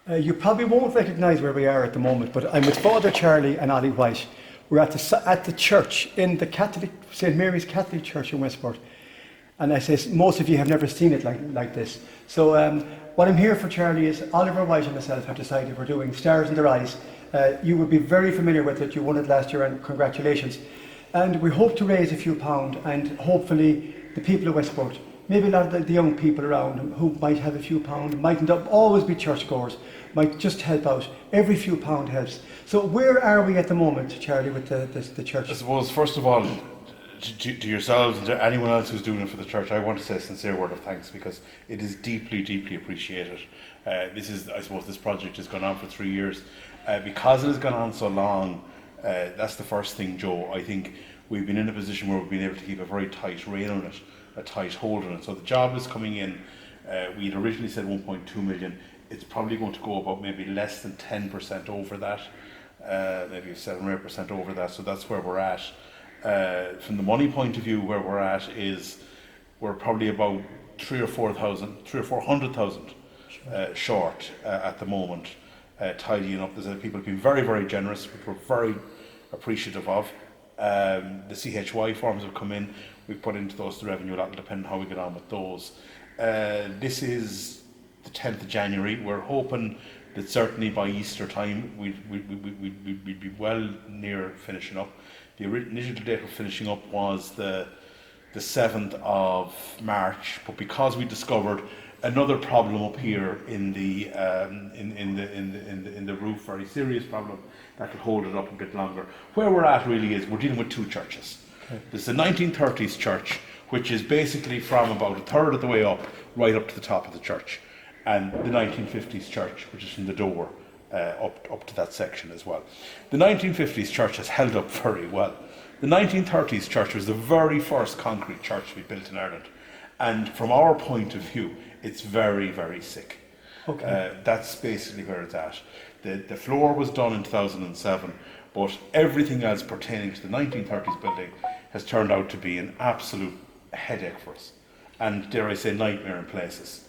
You probably won't recognise where we are at the moment, but I'm with Father Charlie and Ollie Whyte. We're at the church in the Catholic St Mary's Catholic Church in Westport, and I say most of you have never seen it like this. So what I'm here for, Charlie, is Oliver Whyte and myself have decided we're doing Stars in Their Eyes. You would be very familiar with it. You won it last year, and congratulations. And we hope to raise a few pounds, and hopefully the people of Westport, maybe a lot of the young people around who might have a few pounds, mightn't always be churchgoers, might just help out. Every few pound helps. So where are we at the moment, Charlie, with the church? I suppose, first of all, to yourselves and to anyone else who's doing it for the church, I want to say a sincere word of thanks, because it is deeply, deeply appreciated. I suppose this project has gone on for 3 years. Because it has gone on so long, that's the first thing, Joe. I think we've been in a position where we've been able to keep a very tight rein on it, a tight hold on it. So the job is coming in. We'd originally said 1.2 million. It's probably going to go about maybe less than 10% over that, maybe 7 or 8% over that. So that's where we're at. From the money point of view, where we're at is we're probably about 300,000 short at the moment, tidying up. There's people have been very, very generous, which we're very appreciative of. The CHY forms have come in. We've put into those the revenue. That'll depend on how we get on with those. This is the 10th of January. We're hoping that certainly by Easter time we'd be well near finishing up. The initial date of finishing up was the 7th of March, but because we discovered another problem up here in the roof, very serious problem, that could hold it up a bit longer. Where we're at really is we're dealing with two churches. Okay. There's the 1930s church, which is basically from about a third of the way up, right up to the top of the church, and the 1950s church, which is from the door up to that section as well. The 1950s church has held up very well. The 1930s church was the very first concrete church we built in Ireland, and from our point of view, it's very, very sick. Okay. That's basically where it's at. The floor was done in 2007, but everything else pertaining to the 1930s building has turned out to be an absolute headache for us, and dare I say nightmare in places.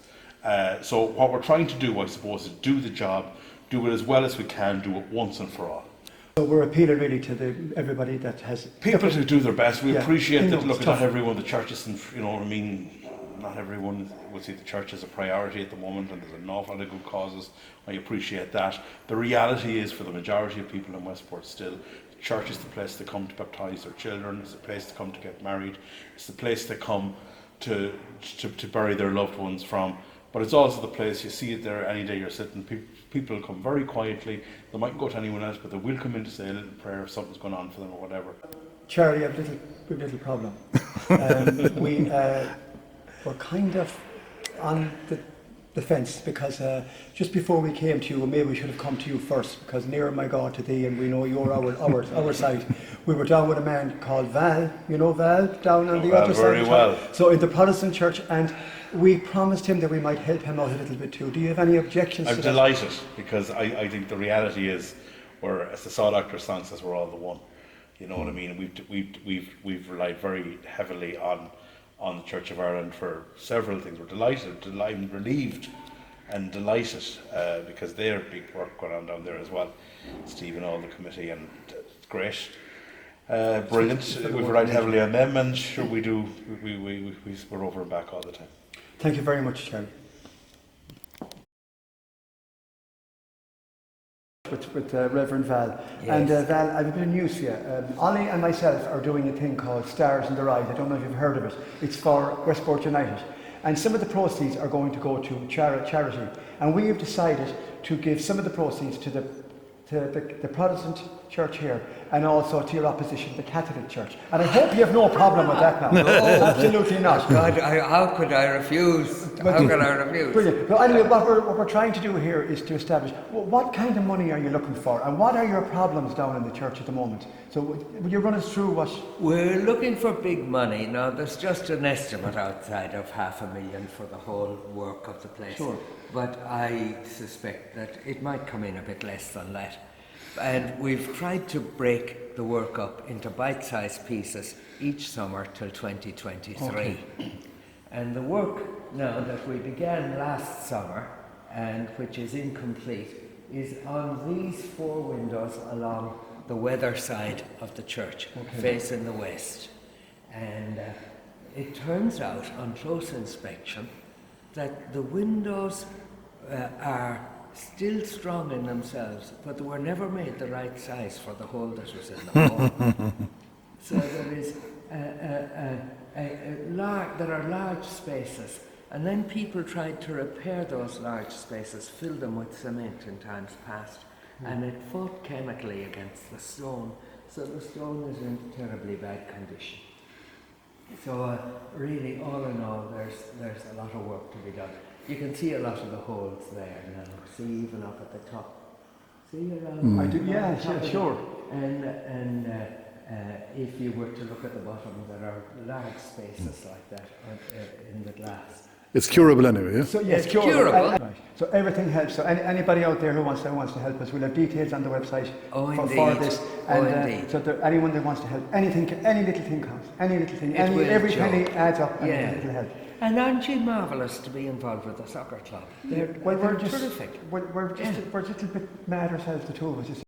So what we're trying to do, I suppose, is do the job, do it as well as we can, do it once and for all. So we're appealing really to everybody that has... People to do their best. We appreciate that, look, not everyone, the churches, and not everyone would see the church as a priority at the moment, and there's an awful lot of good causes. I appreciate that. The reality is, for the majority of people in Westport still, the church is the place to come to baptise their children, it's the place to come to get married, it's the place to come to bury their loved ones from. But it's also the place, you see it there any day you're sitting, people will come very quietly, they mightn't go to anyone else, but they will come in to say a little prayer if something's going on for them or whatever. Charlie, I have a little problem. We're kind of on the fence, because just before we came to you, maybe we should have come to you first, because nearer my God to thee, and we know you're our side. We were down with a man called Val, you know Val, down on the other side. Very well. So in the Protestant church, and we promised him that we might help him out a little bit too. Do you have any objections to that? I'm delighted, because I think the reality is, as the Saw Doctor song says, we're all the one. You know what I mean? We've relied very heavily on the Church of Ireland for several things. We're delighted, I'm relieved and delighted, because they have big work going on down there as well. Steve and all the committee, and it's great. Brilliant. We've relied heavily on them, and sure we do. We're over and back all the time. Thank you very much, Charlie. With Reverend Val. Yes. And Val, I have a bit of news for you. Ollie and myself are doing a thing called Stars in Their Eyes. I don't know if you've heard of it. It's for Westport United. And some of the proceeds are going to go to charity. And we have decided to give some of the proceeds to the Protestant church here, and also to your opposition, the Catholic Church. And I hope you have no problem with that now. No, absolutely not. God, how could I refuse? How could I refuse? Brilliant. Well, anyway, what we're trying to do here is to establish, what kind of money are you looking for, and what are your problems down in the church at the moment? So will you run us through what... We're looking for big money. Now, there's just an estimate outside of $500,000 for the whole work of the place. Sure. But I suspect that it might come in a bit less than that. And we've tried to break the work up into bite-sized pieces each summer till 2023. Okay. And the work now that we began last summer and which is incomplete, is on these 4 windows along the weather side of the church, facing the west. And it turns out on close inspection that the windows are still strong in themselves, but they were never made the right size for the hole that was in the wall. So there is there are large spaces, and then people tried to repair those large spaces, fill them with cement in times past, and it fought chemically against the stone, so the stone is in terribly bad condition. So really, all in all, there's a lot of work to be done. You can see a lot of the holes there now. See, even up at the top. See around. I do. Yeah, sure. And if you were to look at the bottom, there are large spaces like that in the glass. It's curable anyway, yeah? So yes, It's curable. Right. So everything helps. So anybody out there who wants to help us, we'll have details on the website for this. And so anyone that wants to help, anything, any little thing counts. Any little thing, every penny adds up, and it'll help. And aren't you marvellous to be involved with the soccer club? They're We're just terrific. we're just a little bit mad ourselves, the two of us.